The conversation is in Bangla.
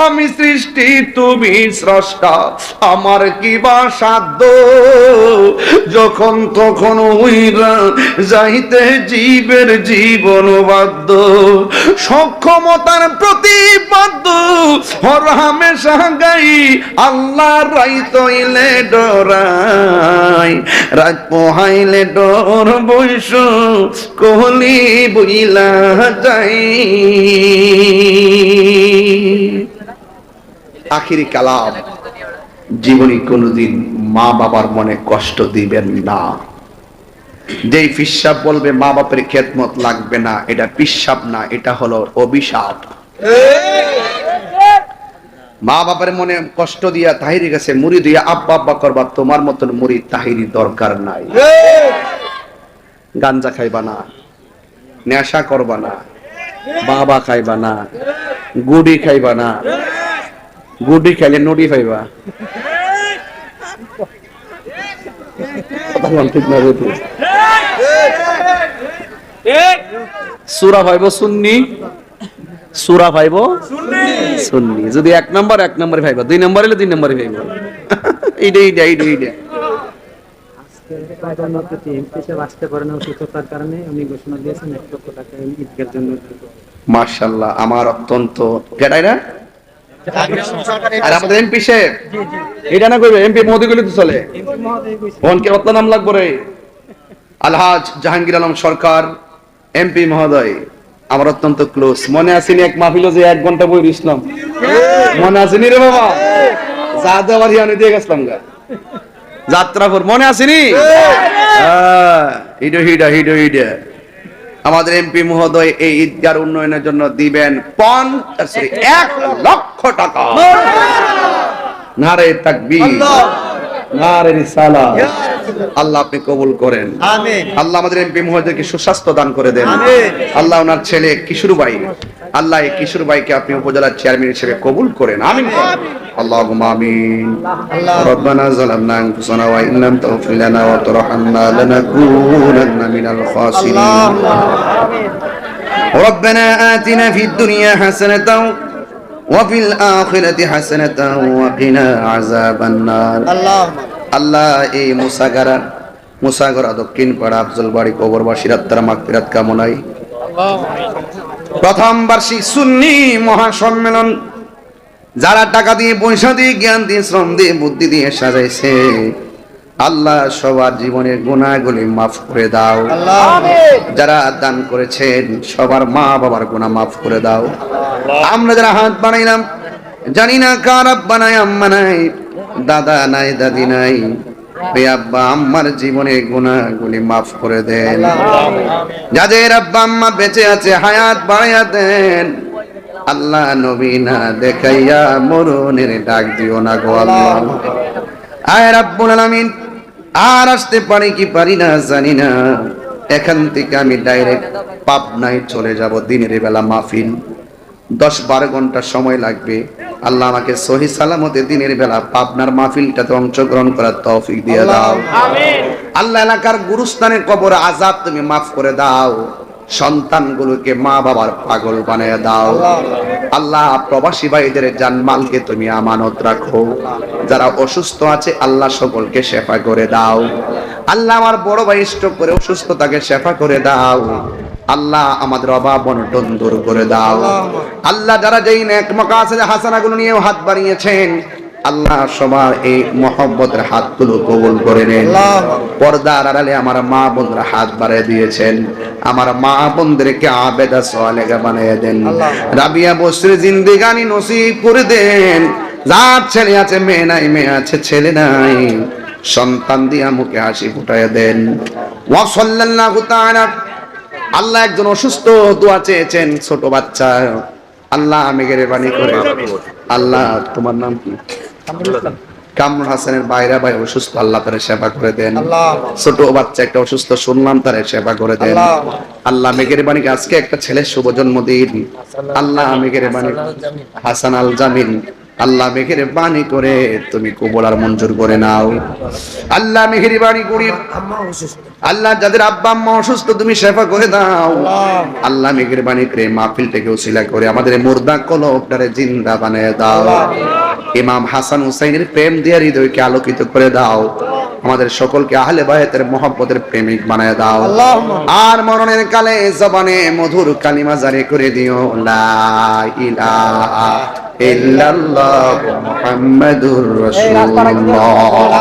আমি সৃষ্টি তুমি স্রষ্টা, আমার কি বা সাধ্য যখন তখন উইরা যাইতে জীবের জীবন বাধ্য, সক্ষমতার প্রতিপাদ্য হর হামেশা গাই আল্লাহ রাই তৈলে ডরাই, রাত পোহাইলে ডর বৈশ কোহলি বইলা যাই। আখিরি কালাম, জীবনী কোনদিন মা বাবার মনে কষ্ট দিবেন না। যেই পিশাব বলবে মা বাপের খেদমত লাগবে না, এটা পিশাব না, এটা হলো অভিশাপ। মা বাবার মনে কষ্ট দিয়া তাহিরি কাছে মুড়ি দিয়া আব্বা আব্বা করবা, তোমার মতন মুড়ি তাহিরি দরকার নাই। গাঞ্জা খাইবা না, নেশা করবা না, বাবা খাইবা না, গুড়ি খাইবা না, গুডি খাইলে নডি পাইবা। সূরা পাইব সুন্নি, সূরা পাইব সুন্নি। যদি এক নম্বরে পাইবা, দুই নম্বর হলে দুই নম্বরে পাইবা। এইটাই মাশাআল্লাহ। আমার অত্যন্ত কেডাইরা আর আমাদের এমপি সাহেব এটা না কইবে, এমপি মোদি কইলে তো চলে। কোনকে কত নাম লাগবে রে? আলহাজ জাহাঙ্গীর আলম সরকার এমপি মহোদয় আমার অত্যন্ত ক্লোজ। মনে আসেনি এক মাহফিলে যে 1 ঘন্টা বই ইসলাম, মনে আসেনি রে বাবা? যাদা বাড়ি আনি দিয়ে গেছিলাম গা যাত্রাপুর, মনে আসেনি? হিডো আমাদের এমপি মহোদয় এই ঈদগার উন্নয়নের জন্য দিবেন 1 লক্ষ টাকা। নারে তাকবীর, নারে রিসালাত। আল্লাহ আপনি কবুল করেন। আমিন। আল্লাহ আমাদের এমপি মহোদয়কে সুস্বাস্থ্য দান করে দেন। আমিন। আল্লাহ ওনার ছেলে কিশোর ভাই, আল্লাহ এই কিশোর ভাইকে আপনি উপজেলার চেয়ারম্যান হিসেবে কবুল করেন। আমিন। আল্লাহুম্মা আমিন। রব্বানা যালামনা আনফুসানা ওয়া ইন লাম তাগফির লানা ওয়া তারহামনা লানাকুনান্না মিনাল খাসিরিন। আমিন। রব্বানা আতিনা ফিদ দুনিয়া হাসানাতাও ওয়া ফিল আখিরাতি হাসানাতাও ওয়া কিনা আযাবান নার। আল্লাহ এই মুসাগরা দক্ষিণ পাড়া আফজল বাড়ি কবরবাসীর আত্মার মাগফিরাত কামনায় প্রথম বার্ষিক সুন্নি মহাসম্মেলন যারা টাকা দিয়ে, পয়সা দিয়ে, জ্ঞান দিয়ে, শ্রম দিয়ে, বুদ্ধি দিয়ে সাজাইছে, আল্লাহ সবার জীবনের গুনাহগুলি মাফ করে দাও। যারা দান করেছেন সবার মা বাবার গুনাহ মাফ করে দাও। আমরা যারা হাত বানাইলাম জানি না কার আব্বা নাই, আম্মা নাই, দাদা নাই, দাদি নাই, আব্বা আম্মার জীবনের গুনাহগুলি মাফ করে দেন। যাদের আব্বা আম্মা বেঁচে আছে হায়াত বাড়াইয়া দেন। আল্লাহ নবী না দেখাইয়া মরণের ডাক দিও না গো আল্লাহ। আয় রাব্বুল আলামিন, আর আসতে পারি কি পারি না জানি না, এখান থেকে আমি ডাইরেক্ট পাবনায় চলে যাব। দিনের বেলা মাহফিল, 10-12 ঘন্টা সময় লাগবে। আল্লাহ আমাকে সহি সালামতে দিনের বেলা পাবনার মাহফিলটাতে অংশগ্রহণ করার তৌফিক দিয়ে দাও। আমিন। আল্লাহ এলাকার গুরুস্থানের কবর আযাব তুমি মাফ করে দাও। সন্তানগুলোকে মা বাবার পাগল বানিয়ে দাও। আল্লাহ প্রবাসী ভাইদের জানমালকে তুমি আমানত রাখো। যারা অসুস্থ আছে আল্লাহ সকলকে শেফা করে দাও। আল্লাহ আমার বড় ভাই স্ট্রোক করে অসুস্থ, তাকে শেফা করে দাও। আল্লাহ আমাদের অভাব অনটন দূর করে দাও। আল্লাহ যারা যেই নেক মাকাসিদ হাসানাগুলো নিয়ে হাত বাড়িয়েছেন, আল্লাহ সবার এই মহব্বতের হাতগুলো কবুল করে নেন। পর্দার আড়ালে আমার মা বোনরা হাত বাড়িয়ে দিয়েছেন, আমার মা বোনদেরকে আবেদা সালেহা বানিয়ে দেন। রাবিয়া বসরি জিন্দেগানি নসিব করে দেন। যার ছেলে আছে মেয়ে নাই, মেয়ে আছে ছেলে নাই, সন্তান দিয়া মুখে হাসি ফুটায় দেন। ওয়া সাল্লাল্লাহু তাআলা। আল্লাহ একজন অসুস্থ দোয়া চেয়েছেন, ছোট বাচ্চা, আল্লাহ মেহেরবানি করে। আল্লাহ তোমার নাম কি? কামরুল হাসানের বাইরা ভাই অসুস্থ, আল্লাহ তারে সেবা করে দেন। ছোট বাচ্চা একটা অসুস্থ শুনলাম, তারে সেবা করে দেন। আল্লাহ মেহেরবানি আজকে একটা ছেলের শুভ জন্মদিন, আল্লাহ মেহেরবানি হাসান আল জামিন আল্লাহ মেহেরবানি করে তুমি কবুল আর মঞ্জুর করে নাও। আল্লাহ মেহেরবানি করে আল্লাহ যাদের আব্বা আম্মা অসুস্থ তুমি শেফা করে দাও। আল্লাহ মেহেরবানি করে মাহফিলটাকে উসিলা করে আমাদের মুর্দা কলবটারে জিন্দা বানিয়ে দাও। ইমাম হাসান হুসাইনের প্রেম দিয়ে হৃদয়কে আলোকিত করে দাও। আমাদের সকলকে আহলে বায়তের মহব্বতের প্রেমিক বানায় দাও। আর মরণের কালে জবানে মধুর কালিমা জারি করে দিও, লা ইলাহা ইল্লাল্লাহ মুহাম্মাদুর রাসূলুল্লাহ।